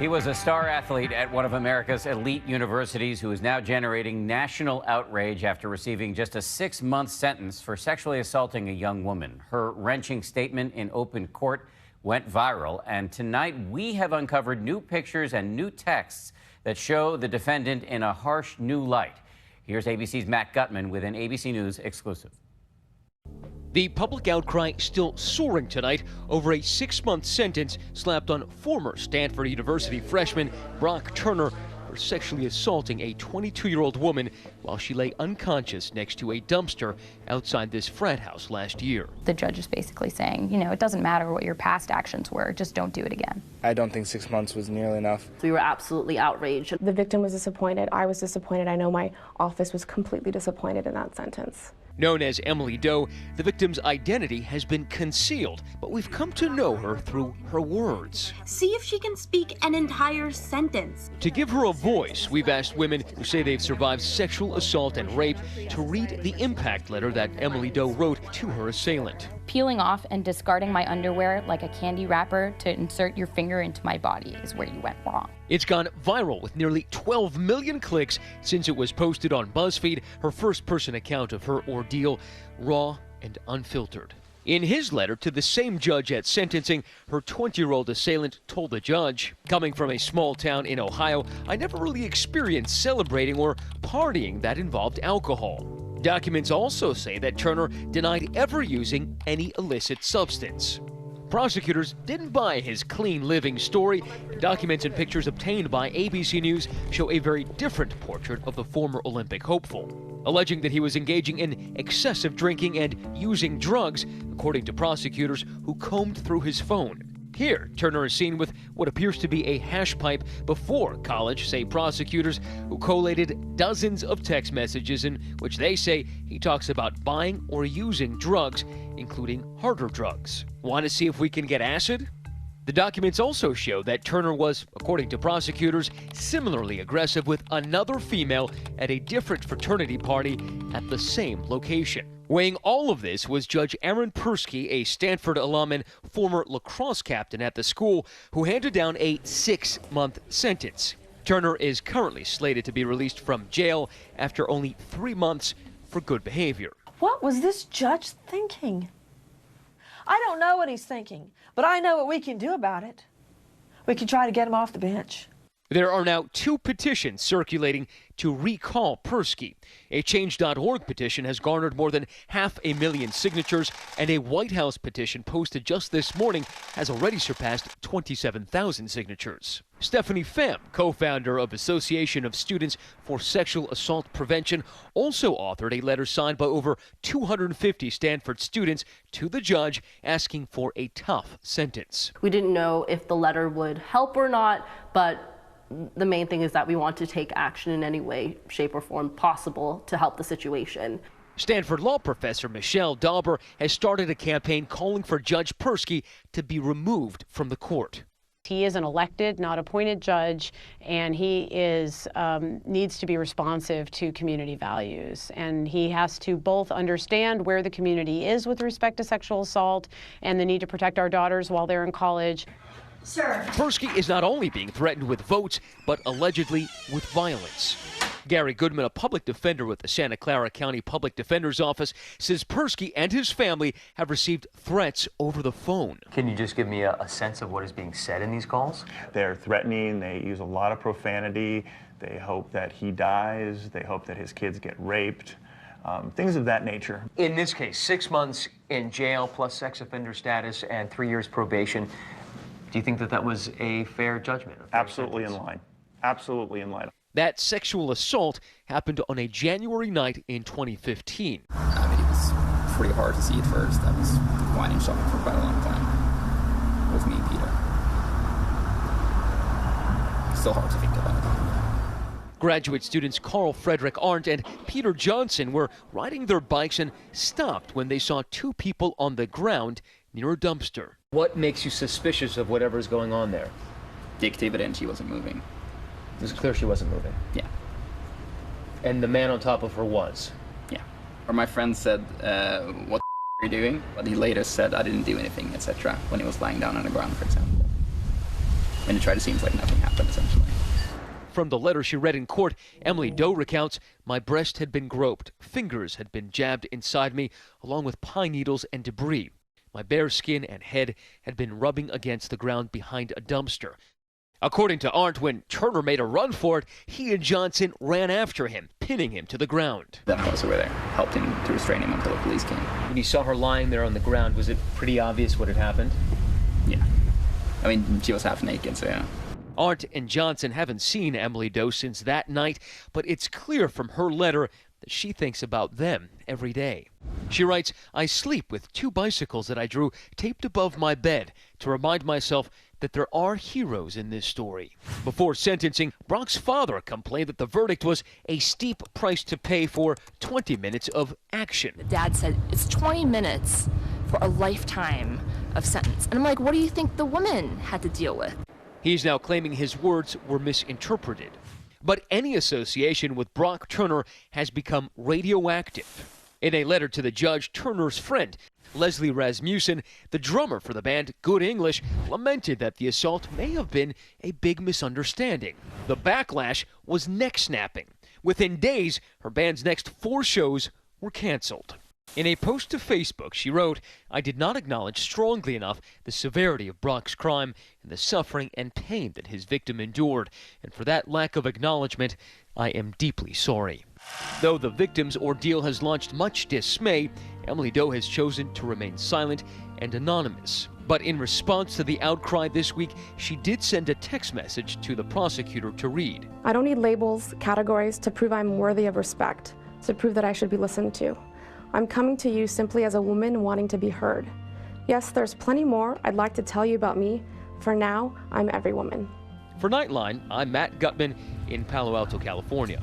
He was a star athlete at one of America's elite universities who is now generating national outrage after receiving just a 6-month sentence for sexually assaulting a young woman. Her wrenching statement in open court went viral, and tonight we have uncovered new pictures and new texts that show the defendant in a harsh new light. Here's ABC's Matt Gutman with an ABC News exclusive. The public outcry still soaring tonight over a 6-month sentence slapped on former Stanford University freshman Brock Turner for sexually assaulting a 22-year-old woman while she lay unconscious next to a dumpster outside this frat house last year. The judge is basically saying, you know, it doesn't matter what your past actions were, just don't do it again. I don't think 6 months was nearly enough. We were absolutely outraged. The victim was disappointed. I was disappointed. I know my office was completely disappointed in that sentence. Known as Emily Doe, the victim's identity has been concealed, but we've come to know her through her words. See if she can speak an entire sentence. To give her a voice, we've asked women who say they've survived sexual assault and rape to read the impact letter that Emily Doe wrote to her assailant. Peeling off and discarding my underwear like a candy wrapper to insert your finger into my body is where you went wrong. It's gone viral with nearly 12 million clicks since it was posted on BuzzFeed, her first-person account of her ordeal, raw and unfiltered. In his letter to the same judge at sentencing, her 20-year-old assailant told the judge, "Coming from a small town in Ohio, I never really experienced celebrating or partying that involved alcohol." Documents also say that Turner denied ever using any illicit substance. Prosecutors didn't buy his clean living story. Documents and pictures obtained by ABC News show a very different portrait of the former Olympic hopeful, alleging that he was engaging in excessive drinking and using drugs, according to prosecutors who combed through his phone. Here, Turner is seen with what appears to be a hash pipe before college, say prosecutors, who collated dozens of text messages in which they say he talks about buying or using drugs, including harder drugs. Want to see if we can get acid? The documents also show that Turner was, according to prosecutors, similarly aggressive with another female at a different fraternity party at the same location. Weighing all of this was Judge Aaron Persky, a Stanford alum and former lacrosse captain at the school, who handed down a 6-month sentence. Turner is currently slated to be released from jail after only 3 months for good behavior. What was this judge thinking? I don't know what he's thinking, but I know what we can do about it. We can try to get him off the bench. There are now 2 petitions circulating to recall Persky. A Change.org petition has garnered more than 500,000 signatures, and a White House petition posted just this morning has already surpassed 27,000 signatures. Stephanie Pham, co-founder of Association of Students for Sexual Assault Prevention, also authored a letter signed by over 250 Stanford students to the judge asking for a tough sentence. We didn't know if the letter would help or not, but the main thing is that we want to take action in any way, shape, or form possible to help the situation. Stanford law professor Michelle Dauber has started a campaign calling for Judge Persky to be removed from the court. He is an elected, not appointed judge, and he needs to be responsive to community values. And he has to both understand where the community is with respect to sexual assault and the need to protect our daughters while they're in college. Sir. Persky is not only being threatened with votes, but allegedly with violence. Gary Goodman, a public defender with the Santa Clara County Public Defender's Office, says Persky and his family have received threats over the phone. Can you just give me a sense of what is being said in these calls? They're threatening, they use a lot of profanity, they hope that he dies, they hope that his kids get raped, things of that nature. In this case, 6 months in jail plus sex offender status and 3 years probation. Do you think that that was a fair judgment? Absolutely in line. Absolutely in line. That sexual assault happened on a January night in 2015. I mean, it was pretty hard to see at first. I was whining shopping for quite a long time with me and Peter. Still hard to think about. Graduate students Carl Frederick Arndt and Peter Johnson were riding their bikes and stopped when they saw 2 people on the ground near a dumpster. What makes you suspicious of whatever is going on there? The activity, and she wasn't moving. It was clear she wasn't moving. Yeah. And the man on top of her was? Yeah. Or my friend said, what are you doing? But he later said I didn't do anything, etc. when he was lying down on the ground, for example. and it tried to seem like nothing happened, essentially. From the letter she read in court, Emily Doe recounts, "My breast had been groped, fingers had been jabbed inside me, along with pine needles and debris. My bare skin and head had been rubbing against the ground behind a dumpster." According to Arndt, when Turner made a run for it, he and Johnson ran after him, pinning him to the ground. Then I was over there, helped him to restrain him until the police came. When you saw her lying there on the ground, was it pretty obvious what had happened? Yeah. I mean, she was half naked, so yeah. Arndt and Johnson haven't seen Emily Doe since that night, but it's clear from her letter that she thinks about them every day. She writes, "I sleep with 2 bicycles that I drew taped above my bed to remind myself that there are heroes in this story." Before sentencing, Brock's father complained that the verdict was a steep price to pay for 20 minutes of action. The dad said, it's 20 minutes for a lifetime of sentence. And I'm like, what do you think the woman had to deal with? He's now claiming his words were misinterpreted. But any association with Brock Turner has become radioactive. In a letter to the judge, Turner's friend, Leslie Rasmussen, the drummer for the band Good English, lamented that the assault may have been a big misunderstanding. The backlash was neck-snapping. Within days, her band's next 4 shows were canceled. In a post to Facebook, she wrote, "I did not acknowledge strongly enough the severity of Brock's crime and the suffering and pain that his victim endured, and for that lack of acknowledgement, I am deeply sorry." Though the victim's ordeal has launched much dismay, Emily Doe has chosen to remain silent and anonymous. But in response to the outcry this week, she did send a text message to the prosecutor to read. I don't need labels, categories to prove I'm worthy of respect, to prove that I should be listened to. I'm coming to you simply as a woman wanting to be heard. Yes, there's plenty more I'd like to tell you about me. For now, I'm every woman. For Nightline, I'm Matt Gutman in Palo Alto, California.